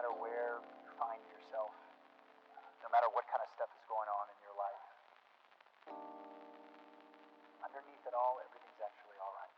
matter where you find yourself, no matter what kind of stuff is going on in your life, underneath it all, everything's actually all right.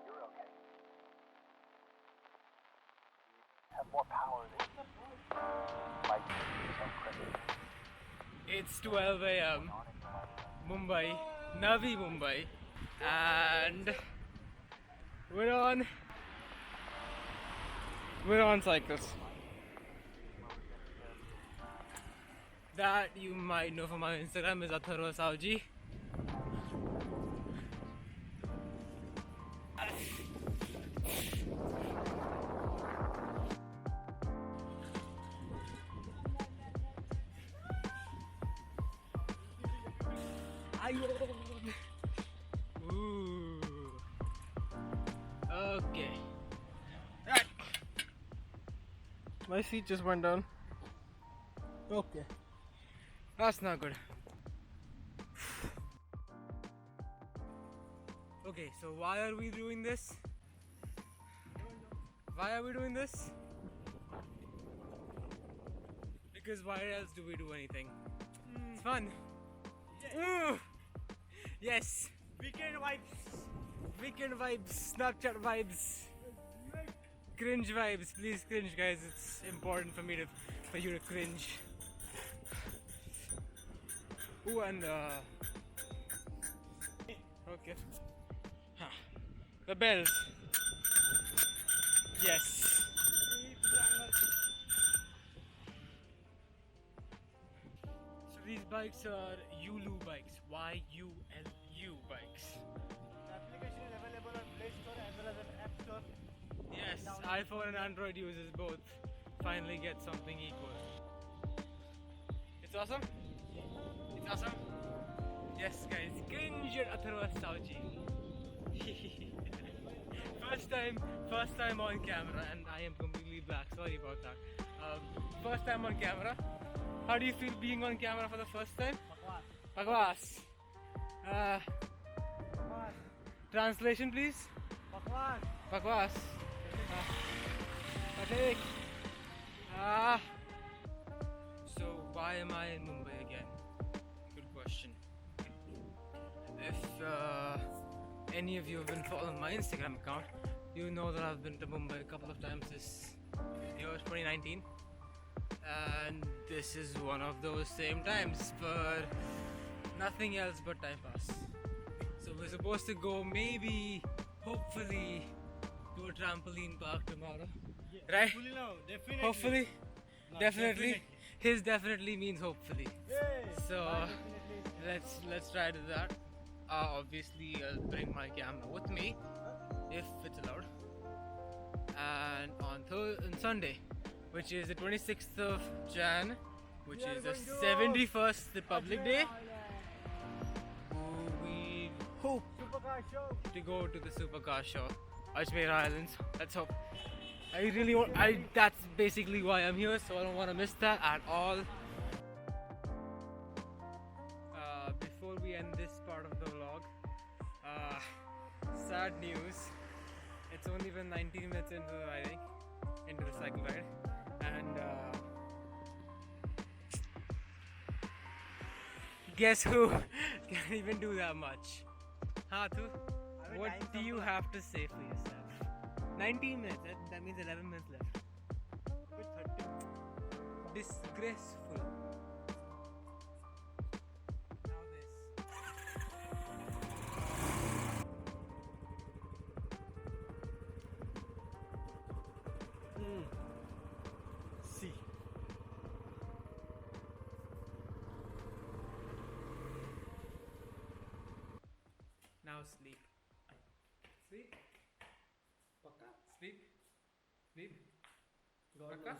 You're okay. You have more power than you might give yourself credit for. It's 12 a.m. Mumbai, Navi Mumbai, and we're on cycles. That you might know from my Instagram is Atharva Savji. Ooh. Okay. Right. My feet just went down. Okay. That's not good. Okay, so why are we doing this? Why are we doing this? Because why else do we do anything? It's fun. Yes. Yes. Weekend vibes. Weekend vibes, Snapchat vibes, cringe vibes. Please cringe, guys. It's important for you to cringe. Ooh, and okay. Huh. The bells. Yes. So these bikes are Yulu bikes. YULU bikes. The application is available on Play Store as well as on App Store. Yes, iPhone and Android users both finally get something equal. It's awesome? It's awesome? Yes, guys, cringe at Atharva Savji. First time on camera, and I am completely black. Sorry about that. First time on camera. How do you feel being on camera for the first time? Bakwas. Translation, please. Bakwas. Okay. So why am I in Mumbai again? Good question. If any of you have been following my Instagram account, you know that I've been to Mumbai a couple of times this year, 2019, and this is one of those same times for nothing else but time pass. So we're supposed to go, maybe, hopefully, to a trampoline park tomorrow, right? Hopefully, no, definitely. Hopefully, No, definitely. His definitely means hopefully. Hey, So definitely. let's try to do that. Obviously, I'll bring my camera with me if it's allowed. And on Sunday, which is the 26th of Jan, which is the 71st Republic Day, we hope Supercar show. to go to the supercar show, Ajmer Islands. Let's hope. I really want. That's basically why I'm here, so I don't want to miss that at all. Before we end this part of the vlog, sad news. It's only been 19 minutes into the riding, into the cycle ride, and guess who can't even do that much? Hatu, what do you have to say for yourself? 19 minutes, that means 11 minutes left. With 30. Disgraceful. Now this. See. Now sleep. Sleep. Sleep. Sleep. Paka?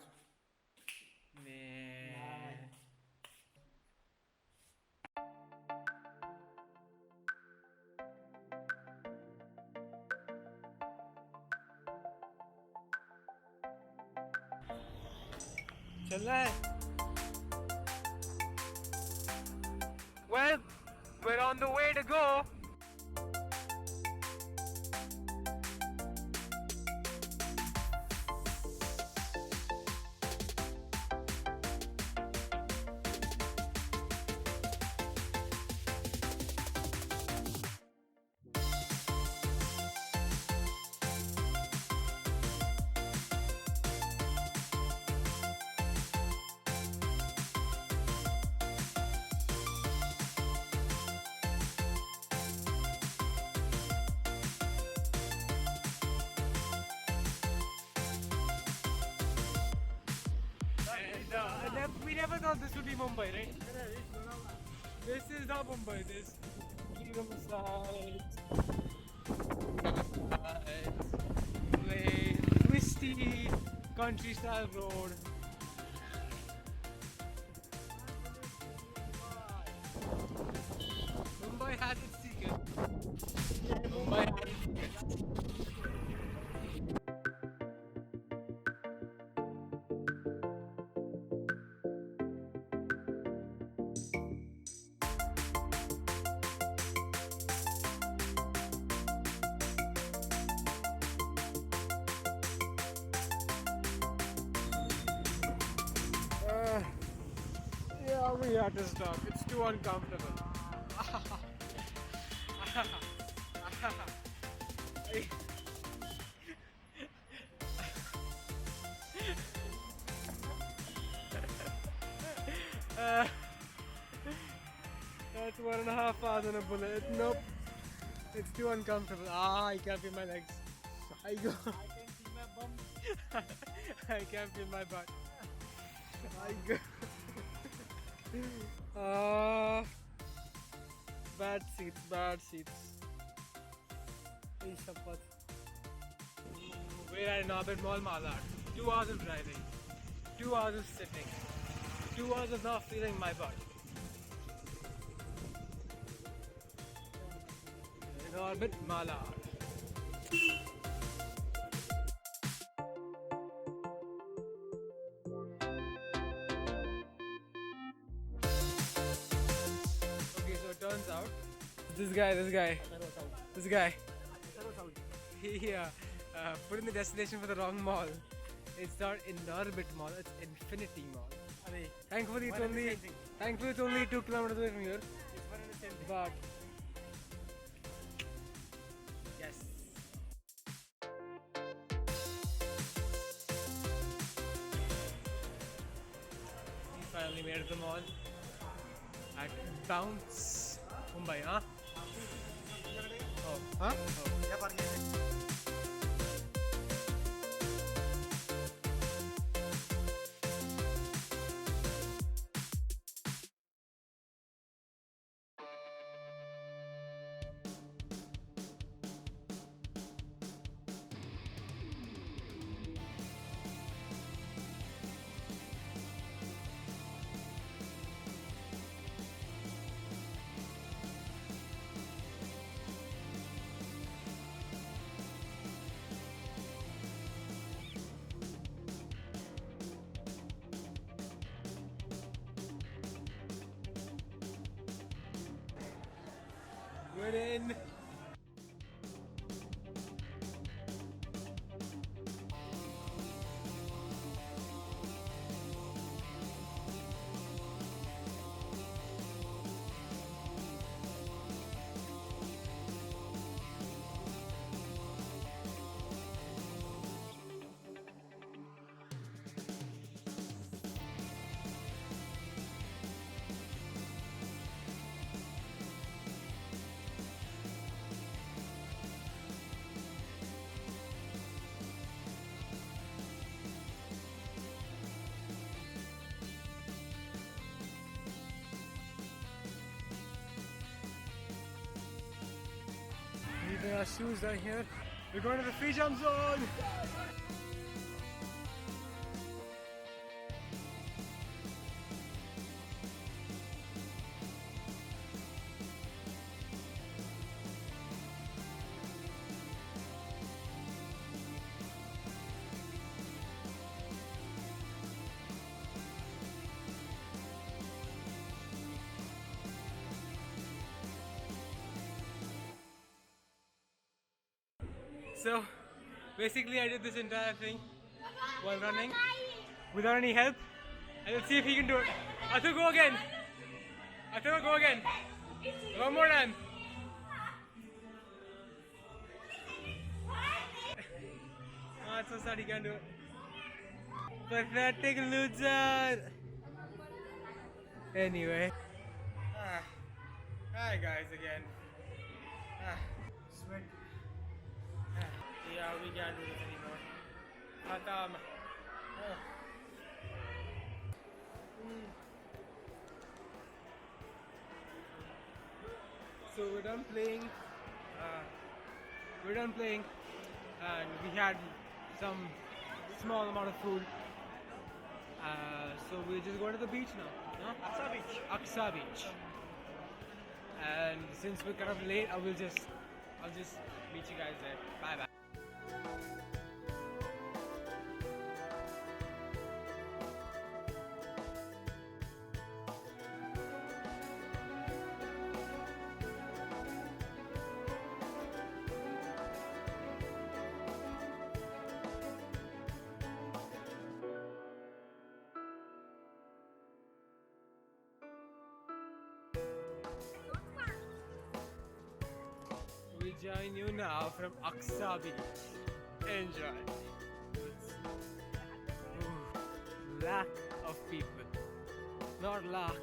Man. चलना है. Well, we're on the way to go. we never thought this would be Mumbai, right? This is not Mumbai. This freedom sides, plain, twisty, country-style road. Mumbai has its secrets. Mumbai has its secrets. Yeah, we have to stop. It's too uncomfortable. Uh, that's 1.5 hours on a bullet. Nope. It's too uncomfortable. I can't feel my legs. I go. I can see my bum. I can't feel my butt. I go. Bad seats, bad seats. We're at Navi Mall, Malad. 2 hours of driving, 2 hours of sitting, 2 hours of not feeling my butt. In orbit, Malad. Okay, so it turns out this guy, he put in the destination for the wrong mall. It's not Inorbit Mall, it's Infinity Mall. Thankfully, it's only 2 kilometers away from here. It's one and the same thing. But yes. We finally made it to the mall at Bounce, Mumbai, huh? Oh, huh? Oh. We're in. Leaving our shoes down here. We're going to the free jump zone. So basically I did this entire thing while running without any help, and let's see if he can do it. Athu, go again. Athu, go again. One more time. Oh, it's so sad he can't do it. Pathetic loser. Anyway. Hi guys again. Sweat. Yeah, we can't do this anymore. Khatam. So we're done playing. Uh, we're done playing, and we had some small amount of food. So we're just going to the beach now. Huh? Aksa Beach. Aksa Beach. And since we're kind of late, I'll just meet you guys there. Bye bye. We join you now from Aksa Beach. Enjoy. Ooh, lack of people. Not lack,